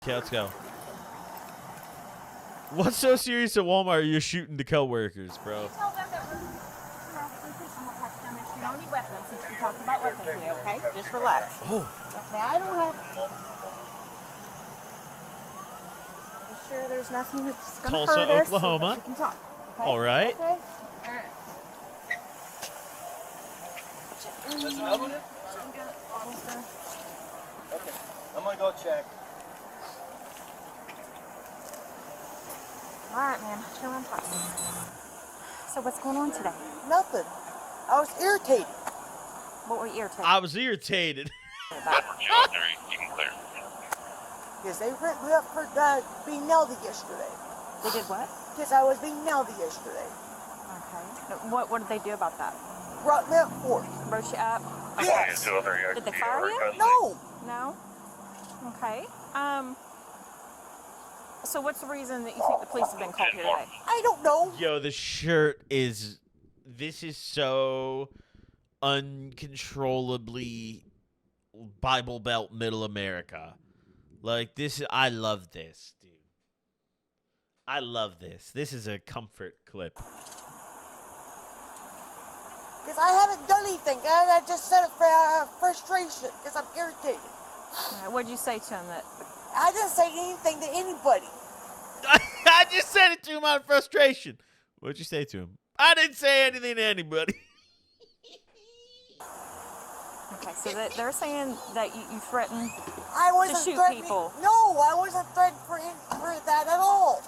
Okay, let's go. What's so serious at Walmart? You're shooting the co-workers, bro. Tell them that we're no need weapons since we talked about weapons today, okay? Just relax. Oh. Okay, I don't have. I'm sure there's nothing that's gonna Tulsa, hurt us, Oklahoma. So we can talk. Okay? All right. Okay. All right. That's another one? Okay, I'm gonna go check. All right, man. Chill and talk. So what's going on today? Nothing. I was irritated. What were you irritated I was irritated. about? You can clear. Because they ripped me up for being nailed yesterday. They did what? Because I was being nailed yesterday. Okay. What did they do about that? Brought me up for it. Wrote you up? Yes. Did they fire you? No. No? Okay. So what's the reason that you think the police have been called here today? I don't know. Yo, the shirt is... This is so uncontrollably Bible Belt Middle America. Like, this... I love this, dude. I love this. This is a comfort clip. Because I haven't done anything. I just said it for frustration. Because I'm irritated. What did you say to him that... I didn't say anything to anybody. I just said it to him out of frustration. What'd you say to him? I didn't say anything to anybody. Okay, so they're saying that you threatened I wasn't shoot threatening. people. No, I wasn't threatened for that at all.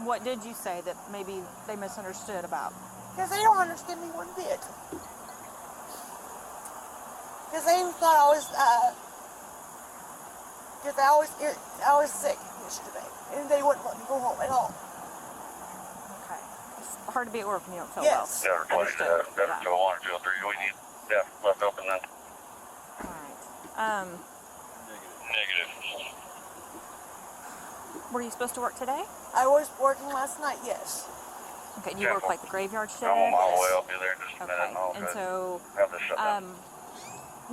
What did you say that maybe they misunderstood about? Because they don't understand me one bit. Because they thought I was, because I was sick yesterday, and they wouldn't let me go home at all. Okay. It's hard to be at work when you don't feel Yes. Yeah, reported, Understood. that's 201 or 203. We need staff left open then. well. All right. Negative. Were you supposed to work today? I was working last night, yes. Okay, you work like the graveyard shift? I'm on my way. I'll be there in just a minute. Okay, And I'll and go so, have this shut down.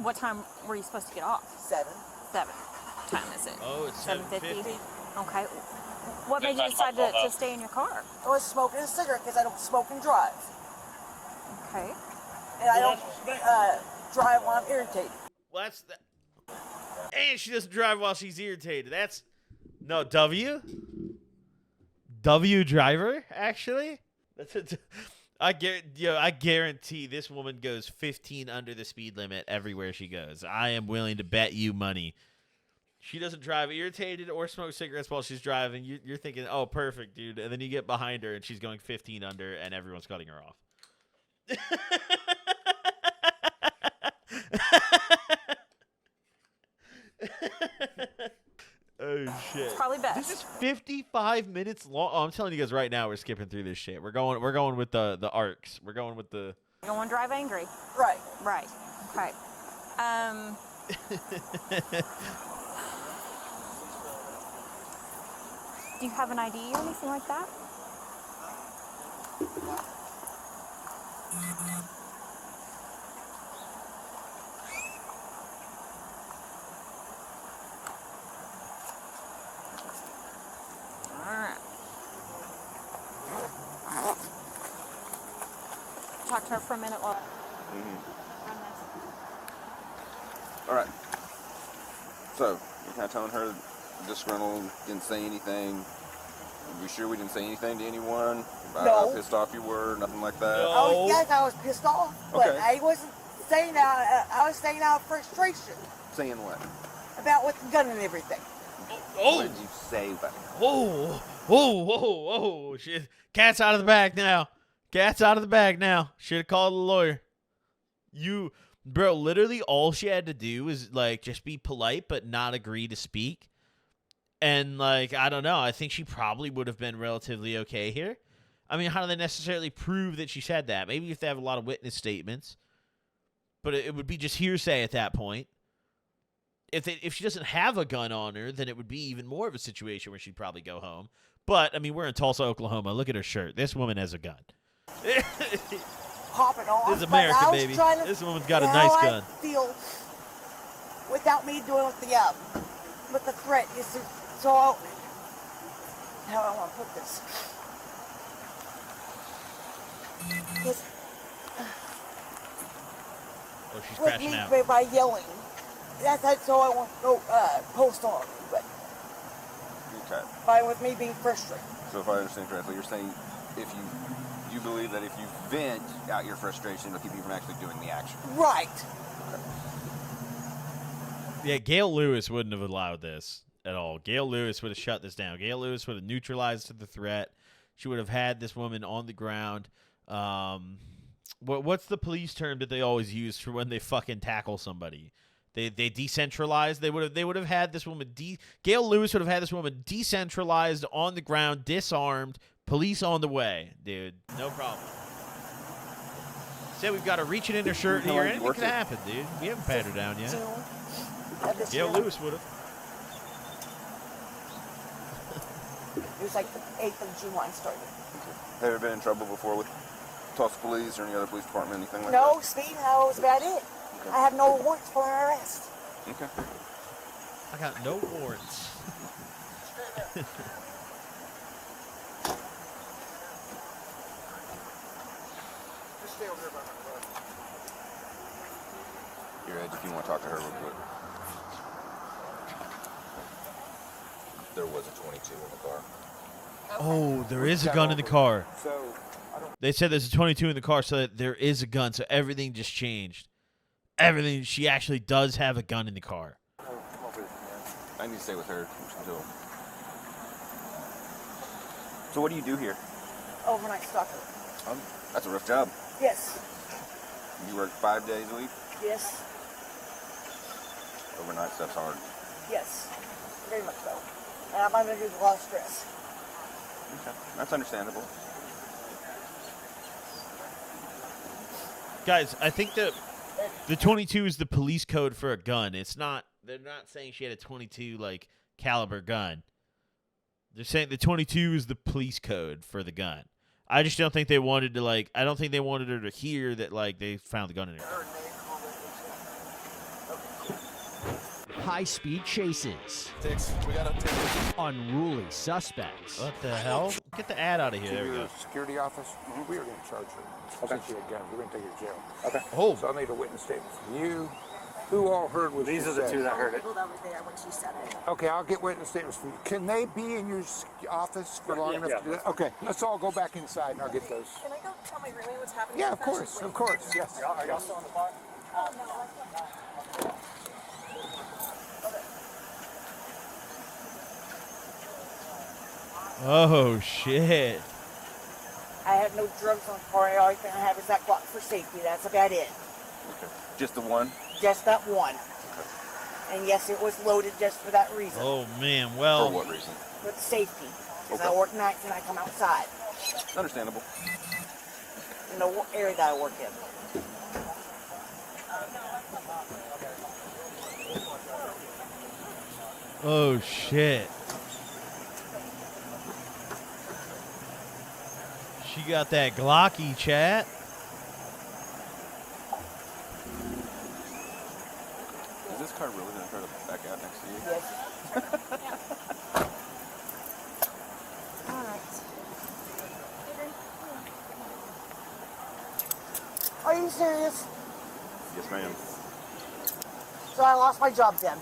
what time were you supposed to get off? 7. 7. What time is it? Oh, it's 7:50. Okay. What made you decide to stay in your car? I was smoking a cigarette because I don't smoke and drive. Okay. And I don't drive when I'm irritated. Well, that's the... And she doesn't drive while she's irritated. That's... No, W? W driver, actually? That's a... I guarantee this woman goes 15 under the speed limit everywhere she goes. I am willing to bet you money. She doesn't drive irritated or smoke cigarettes while she's driving. You're thinking, oh, perfect, dude. And then you get behind her, and she's going 15 under, and everyone's cutting her off. Oh, shit. It's probably best. This is 55 minutes long. Oh, I'm telling you guys right now, we're skipping through this shit. We're going with the arcs. We're going with the... You don't want to drive angry? Right. Right. Okay. Do you have an ID or anything like that? Alright. Talk to her for a minute while run this. All right. So, you're kind of telling her disgruntled, didn't say anything. Are you sure we didn't say anything to anyone about No. how pissed off you were, nothing like that? No. Yes, I was pissed off, but Okay. I wasn't saying that. I was saying out of frustration Saying what? about with the gun and everything. Oh! What did you say about it? Whoa. Shit. Cat's out of the bag now. Cat's out of the bag now. Should have called a lawyer. Bro, literally all she had to do was, like, just be polite but not agree to speak. And, like, I don't know. I think she probably would have been relatively okay here. I mean, how do they necessarily prove that she said that? Maybe if they have a lot of witness statements. But it would be just hearsay at that point. If she doesn't have a gun on her, then it would be even more of a situation where she'd probably go home. But, I mean, we're in Tulsa, Oklahoma. Look at her shirt. This woman has a gun. Popping off. This is but America, I was baby. trying to This woman's got a how nice I gun. feel without me doing with the threat is to So, how do I want to put this? 'Cause Oh, she's with crashing me out. by yelling. That's all I want to go post on. But Okay. fine with me being frustrated. So if I understand correctly, you're saying if you believe that if you vent out your frustration, it'll keep you from actually doing the action. Right. Yeah, Gail Lewis wouldn't have allowed this at all. Gail Lewis would have shut this down. Gail Lewis would have neutralized the threat. She would have had this woman on the ground. What's the police term that they always use for when they fucking tackle somebody? They decentralized. They would have had this woman. Gail Lewis would have had this woman decentralized on the ground, disarmed, police on the way, dude. No problem. Said we've got to reach it in her shirt here. Anything could happen, dude. We haven't patted her down yet. June of this Gail year. Lewis would have. It was like the 8th of June when I started. Have you ever been in trouble before with Tulsa Police or any other police department, anything like No, speed, that was about it. I have no warrants for an arrest. that? Okay. I got no warrants. Just stay over there by my brother. Your Ed, if you want to talk to her real quick. There was a 22 in the car. Oh, there is a gun in the car. So, They said there's a 22 in the car, so that there is a gun. So everything just changed. Everything. She actually does have a gun in the car. I need to stay with her until. So what do you do here? Overnight stalker. That's a rough job. Yes. You work 5 days a week. Yes. Overnight stuff's hard. Yes. Very much so. And I'm under a lot of stress. Okay. That's understandable. Guys, I think the 22 is the police code for a gun. It's not. They're not saying she had a 22 like caliber gun. They're saying the 22 is the police code for the gun. I just don't think they wanted to like. I don't think they wanted her to hear that like they found the gun in her. High-speed chases, we got to unruly suspects, What the hell? Get the ad out of here. There we go. security office, we are going to charge her. Since she had guns, we're going to take her to jail. Okay. Oh, So I need a witness statement from you. Who all heard what These she are the said? two that heard it. People that were there when she said it. Okay, I'll get witness statements from you. Can they be in your office for long enough to do that? Okay, let's all go back inside and I'll get those. Can I go tell my roommate what's happening? Yeah, of course, yes. Are y'all still on the clock? oh shit. I have no drugs on the car. The only thing I have is that clock for safety. That's about it. Okay. Just the one? Just that one. And yes, it was loaded just for that reason. Oh man. For Well, what reason? With safety. Because Okay. I work nights and I come outside. Understandable. In the area that I work in. oh shit. She got that Glocky, chat. Is this car really going to try to back out next to you? Yes. Are you serious? Yes, ma'am. So I lost my job then.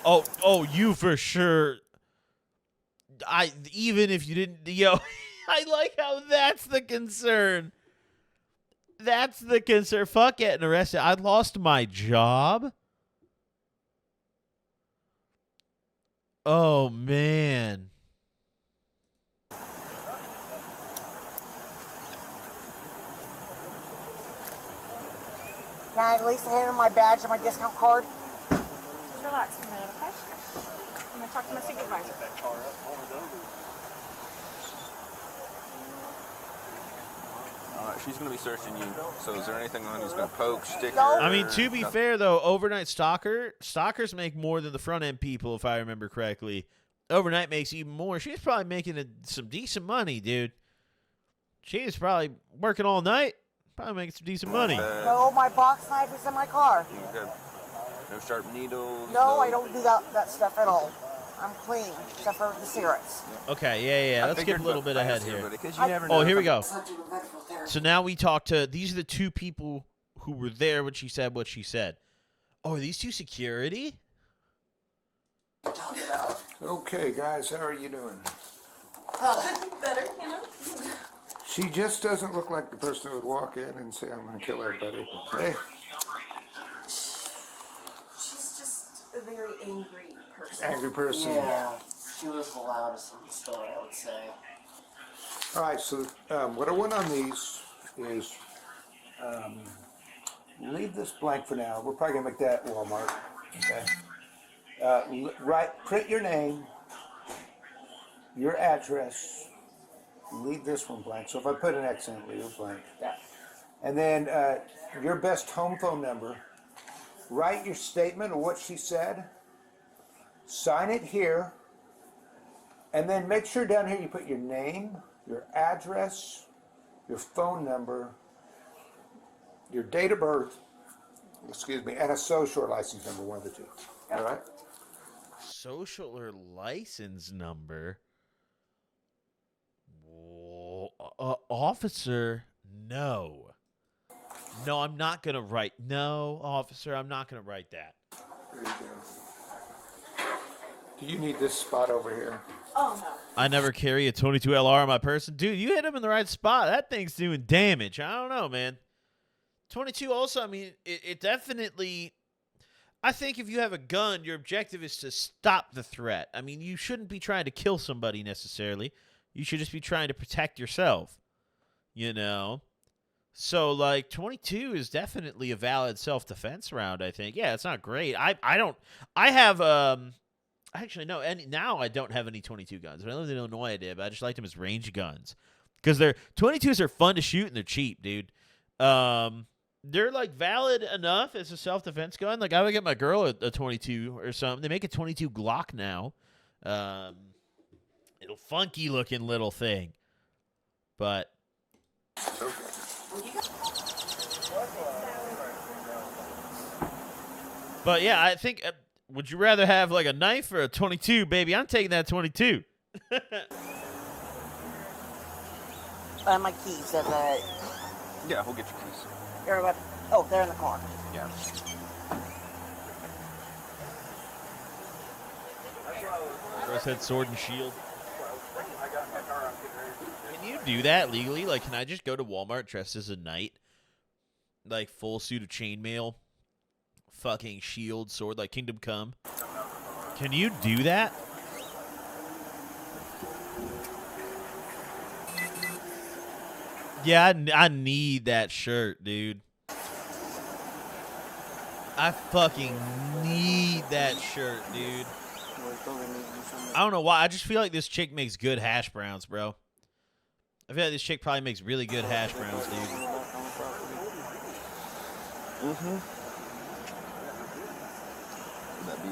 Oh, you for sure. Even if you didn't, yo, I like how that's the concern. That's the concern. Fuck getting arrested. I lost my job. Oh man. Can I at least hand him my badge and my discount card? Just relax for a minute, okay? I'm gonna talk to my supervisor. She's going to be searching you. So is there anything on you that's going to poke, sticker? No. I mean, to be nothing? fair though, overnight stalkers make more than the front end people, if I remember correctly. Overnight makes even more. She's probably making some decent money, dude. She's probably working all night, probably making some decent money. No, my box knife is in my car. Okay. No sharp needles? No, I don't do that stuff at all. I'm clean, except for the cigarettes. Okay, yeah. Let's skip a little bit ahead here. Oh, here we go. So now we talk to, these are the two people who were there when she said what she said. Oh, are these two security? Okay, guys, how are you doing? Better, you know? She just doesn't look like the person who would walk in and say, I'm going to kill everybody. Hey, She's just a very angry person. angry person. Yeah, she was the loudest in the store, I would say. All right, so what I want on these is leave this blank for now. We're probably going to make that Walmart. Okay. Print your name, your address. Leave this one blank. So if I put an X in it, leave it blank. Yeah. And then your best home phone number. Write your statement of what she said. Sign it here. And then make sure down here you put your name, your address, your phone number, your date of birth, and a social or license number, one of the two. All right? Social or license number? Officer, no. No, I'm not going to write. No, officer, I'm not going to write that. There you go. Do you need this spot over here? Oh, no. I never carry a 22 LR on my person. Dude, you hit him in the right spot. That thing's doing damage. I don't know, man. 22 also, I mean, it definitely... I think if you have a gun, your objective is to stop the threat. I mean, you shouldn't be trying to kill somebody necessarily. You should just be trying to protect yourself, you know? So, like, 22 is definitely a valid self-defense round, I think. Yeah, it's not great. I have, actually, no, now I don't have any 22 guns. When I lived in Illinois, I did, but I just liked them as range guns. Because 22s are fun to shoot, and they're cheap, dude. They're, like, valid enough as a self-defense gun. Like, I would get my girl a 22 or something. They make a 22 Glock now. Little funky-looking little thing. But... But, yeah, I think... would you rather have, like, a knife or a 22, baby? I'm taking that 22. My keys at the... Yeah, we'll get your keys. Oh, they're in the car. Yeah. First head, sword, and shield. Can you do that legally? Like, can I just go to Walmart dressed as a knight? Like, full suit of chainmail? Fucking shield, sword, like Kingdom Come? Can you do that? Yeah, I need that shirt, dude. I fucking need that shirt, dude. I don't know why. I just feel like this chick makes good hash browns, bro. I feel like this chick probably makes really good hash browns, dude. Mm-hmm. Would that be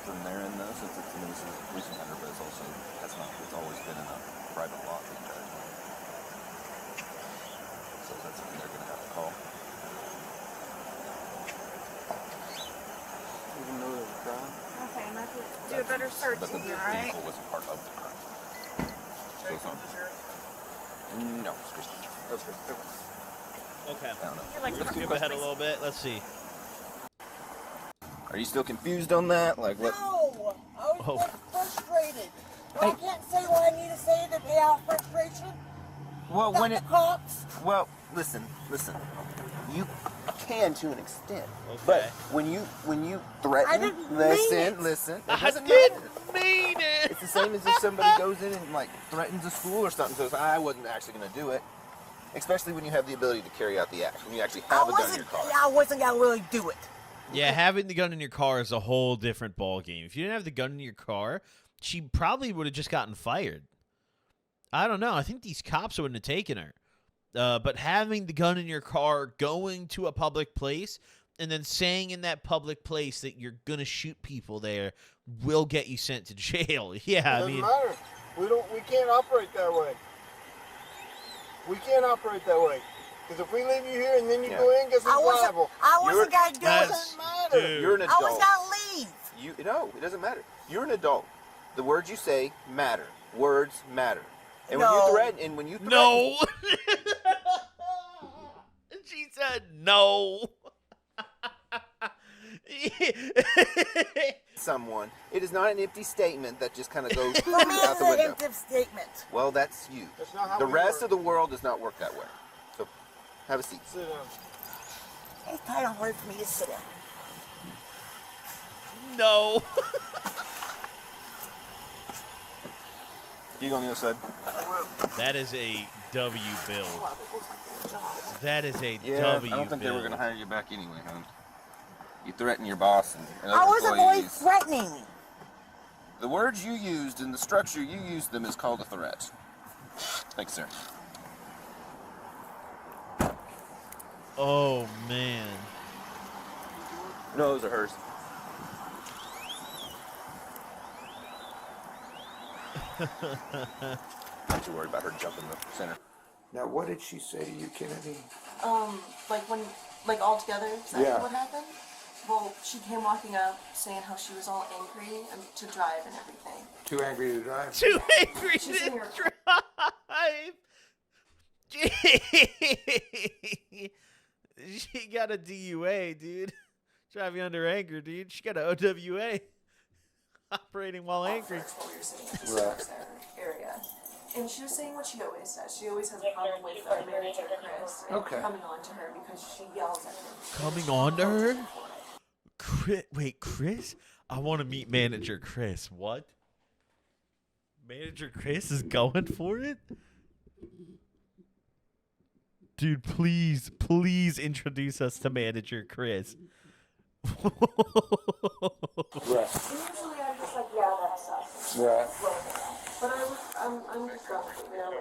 from there in though, since it's, I mean, this is a recent matter, but it's also, it's always been in a private lot. So that's something they're going to have to call. Even though there's a crowd. Okay, I'm going to do a better search But the here, all right? vehicle wasn't part of the crime. So it's not. No, it's Christian. That's Christian. Okay. I don't know. Let's skip ahead a little bit. Let's see. Are you still confused on that? Like what? No! I was just frustrated. Well, I can't say what I need to say to pay out frustration. Well, Not when the it... cops. Well, listen. You can to an extent. Okay. But when you threaten... I didn't mean it. Listen. It I doesn't didn't matter. mean it. It's the same as if somebody goes in and, like, threatens a school or something, says, I wasn't actually going to do it. Especially when you have the ability to carry out the act, when you actually have a gun in your car. I wasn't going to really do it. Yeah, having the gun in your car is a whole different ball game. If you didn't have the gun in your car, she probably would have just gotten fired. I don't know. I think these cops wouldn't have taken her. But having the gun in your car, going to a public place, and then saying in that public place that you're going to shoot people there will get you sent to jail. Yeah, I mean... Doesn't matter. We can't operate that way. We can't operate that way. Because if we leave you here and then you go in, guess who's liable? I wasn't going to do it. Doesn't matter. Dude. You're an I adult. was going to leave. No, it doesn't matter. You're an adult. The words you say matter. Words matter. And No. when you threaten, No. She said no. someone, it is not an empty statement that just kind of goes For me, out it's the an window. empty statement. Well, that's you. That's not how The we rest work. of the world does not work that way. So, have a seat. Sit down. It's kind of hard for me to sit down. No. You go on the other side. That is a W bill. That is a Yeah, W I don't think bill. they were gonna hire you back anyway, hon. You threatened your boss and I other wasn't employees. always threatening me. The words you used and the structure you used them is called a threat. Thanks, sir. Oh man. No, those are hers. Don't you worry about her jumping the center. Now, what did she say to you, Kennedy? Like all together, is that Yeah. what happened? Well, she came walking up saying how she was all angry and to drive and everything. Too angry to drive? Too angry She's in to your- drive. She got a DUA, dude. Driving under anger, dude. She got an OWA. Operating while angry. While we were sitting at the Right. Starbucks area. And she was saying what she always says. She always has a problem with our manager, Chris, and Okay. coming on to her because she yells at him. Coming on to her? Wait, Chris? I want to meet manager Chris. What? Manager Chris is going for it? Dude, please introduce us to manager Chris. Right. Usually I'm just like, yeah, that sucks. Right. But I'm just drunk, you know, like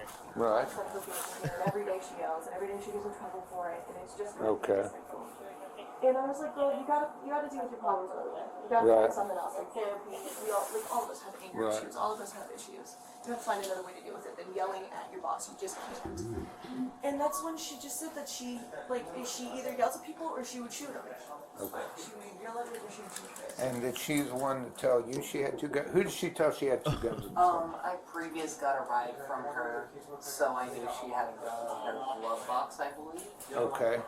it's been Right. it's like looking at her, and every day she yells, and every day she gets in trouble for it, and it's just Okay. And I was like, girl, you gotta deal with your problems over there. You gotta Right. find something else, like therapy. All of us have anger Right. issues. All of us have issues. You have to find another way to deal with it than yelling at your boss. You just can't. And that's when she just said that she either yells at people or she would shoot them. Okay. She would yell at her or she would shoot Chris. And did she the one to tell you she had two guns? Who did she tell she had two guns in the car? I previous got a ride from her, so I knew she had a gun in her glove box, I believe. Okay.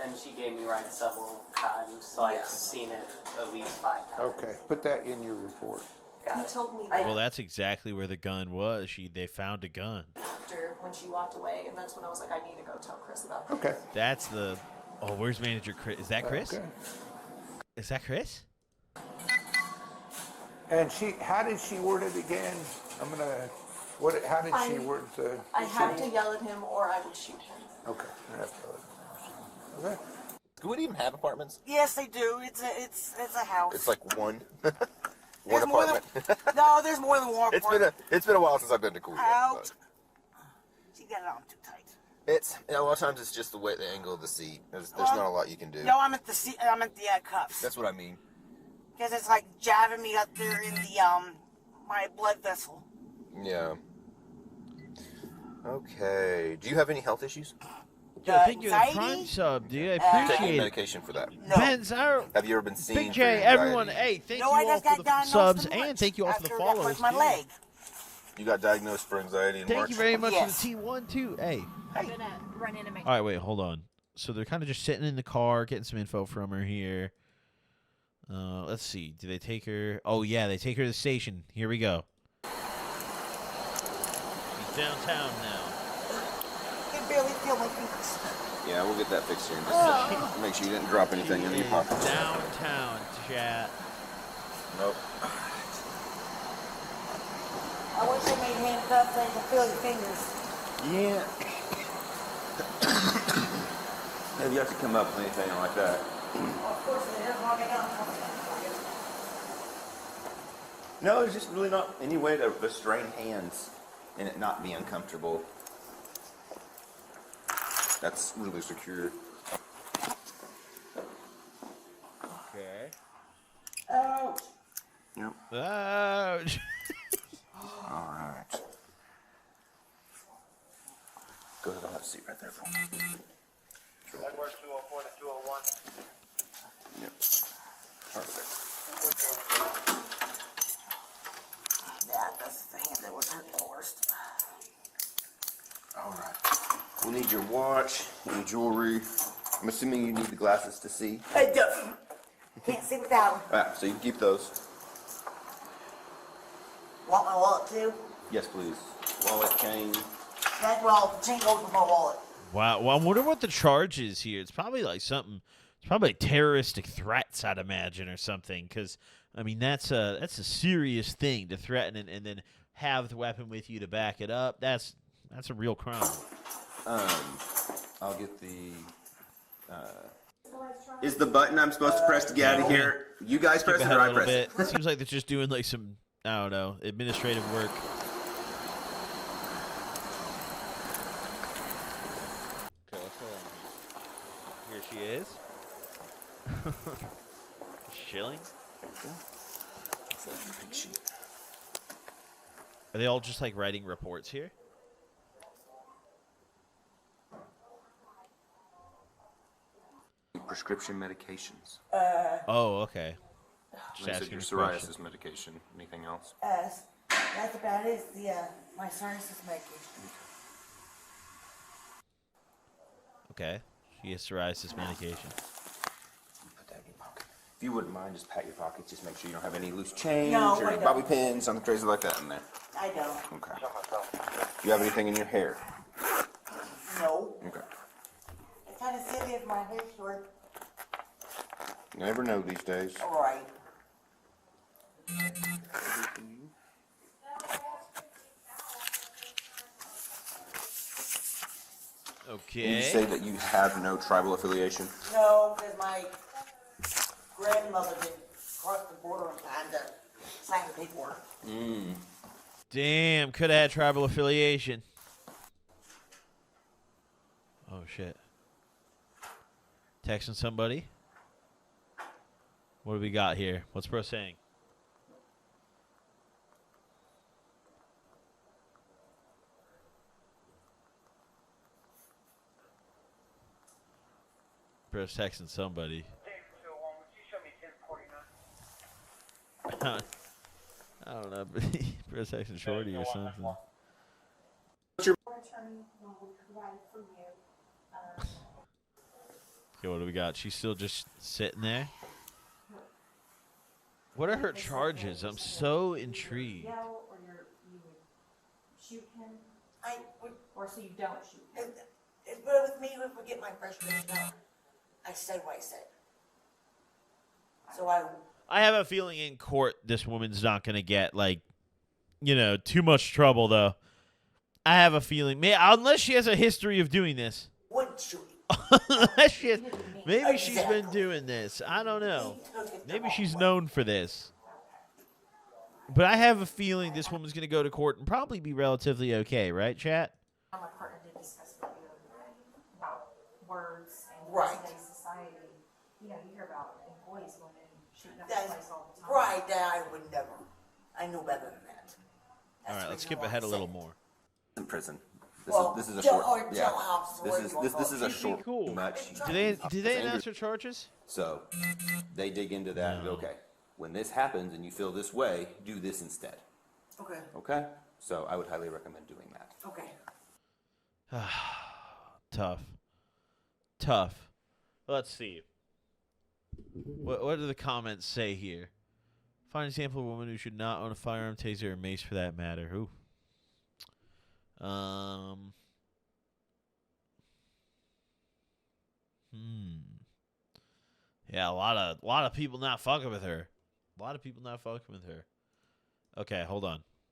And she gave me rides several times, so I've seen it at least 5 times. Okay. Put that in your report. He told me that Well, that's exactly where the gun was. They found a gun. after when she walked away, and that's when I was like, I need to go tell Chris about it. Okay. That's the... Oh, where's manager Chris? Is that Chris? Okay. Is that Chris? And how did she word it again? How did she word the... I had to yell at him or I would shoot him. Okay. Okay. Do we even have apartments? Yes, they do. It's a house. It's like one. There's more than- apartment. No, there's more than one apartment. It's been a while since I've been to Cool. Out. She got it on too tight. A lot of times it's just the angle of the seat. There's Well, not a lot you can do. No, I'm at the cuffs. That's what I mean. Because it's like jabbing me up there in the my blood vessel. Yeah. Okay. Do you have any health issues? Dude, I think you're the anxiety? prime sub, dude. I Do you take any appreciate it. medication for that? No. Ben, Sarah, Have you ever been seen? Big for J, your everyone, anxiety? hey, thank No, you I all just for got the diagnosed subs, in and March thank you all for the after followers. I broke my too. leg. You got diagnosed for anxiety in Thank March? you very much Yes. for the T1, too. Hey. I'm gonna run in and make. All right, wait, hold on. So they're kind of just sitting in the car, getting some info from her here. Let's see. Do they take her? Oh, yeah, they take her to the station. Here we go. She's downtown now. I can barely feel my fingers. Yeah, we'll get that fixed here in just a second. Make sure you didn't drop anything in your pocket. Downtown, chat. Nope. I wish I made handcuffs so I could feel your fingers. Yeah. Maybe you have to come up with anything like that. Of course, it is walking out. No, there's just really not any way to restrain hands and it not be uncomfortable. That's really secure. Okay. Ouch. Yep. Ouch. All right. Go ahead, I'll have a seat right there for me. That works 204 to 201. Yep. Perfect. We'll need your watch, your jewelry. I'm assuming you need the glasses to see. I don't. Can't see without them. So you can keep those. Want my wallet too? Yes, please. Wallet, chain. That's well, the chain goes with my wallet. Wow. Well, I wonder what the charge is here. It's probably like something. It's probably like terroristic threats, I'd imagine, or something. Because I mean, that's a serious thing to threaten and then have the weapon with you to back it up. That's a real crime. I'll get the. Is the button I'm supposed to press to get out of here? You guys press it or I press it? It seems like they're just doing like some, I don't know, administrative work. Okay, here she is. Chilling. Are they all just like writing reports here? Prescription medications. Oh, okay. Just Lisa, asking your a question. psoriasis medication. Anything else? That's about it. My sinus medication. Okay. She has psoriasis medication. Put that in your pocket. If you wouldn't mind, just pat your pockets. Just make sure you don't have any loose change No, or I any don't. bobby pins, something crazy like that in there. I don't. Okay. Do you have anything in your hair? No. Okay. I kind of silly if my hair's short. You never know these days. All right. Okay. Can you say that you have no tribal affiliation? No, because my grandmother did cross the border in time to sign the paperwork. Damn, could have had tribal affiliation. Oh, shit. Texting somebody? What do we got here? What's bro saying? Bro's texting somebody. I don't know. Bro's texting Shorty or something. Okay, what do we got? She's still just sitting there? What are her charges? I'm so intrigued. Yell, or you would shoot him, I would, or so you don't shoot him. but with me, if we get my frustration out, I say what I say. So I have a feeling in court this woman's not going to get, like, you know, too much trouble, though. I have a feeling. Unless she has a history of doing this. wouldn't shoot him. Unless she has, maybe she's been doing this. I don't know. Maybe she's known for this. But I have a feeling this woman's going to go to court and probably be relatively okay, right, chat? My partner did discuss with you about words and Right. today's society. You know, you hear about employees going in and shooting up the That's place all the time. right. That I would never. I know better than that. All right, let's skip ahead a little more. In prison. Well, This is a jail short. or jailhouse, This whatever is you wanna this call is it. a short. Cool. Much. Do they announce her charges? So they dig into that and go, okay, when this happens and you feel this way, do this instead. Okay. Okay? So I would highly recommend doing that. Okay. Tough. Let's see. What do the comments say here? Find an example of a woman who should not own a firearm, taser, or mace for that matter. Who? Yeah, a lot of people not fucking with her. Okay, hold on.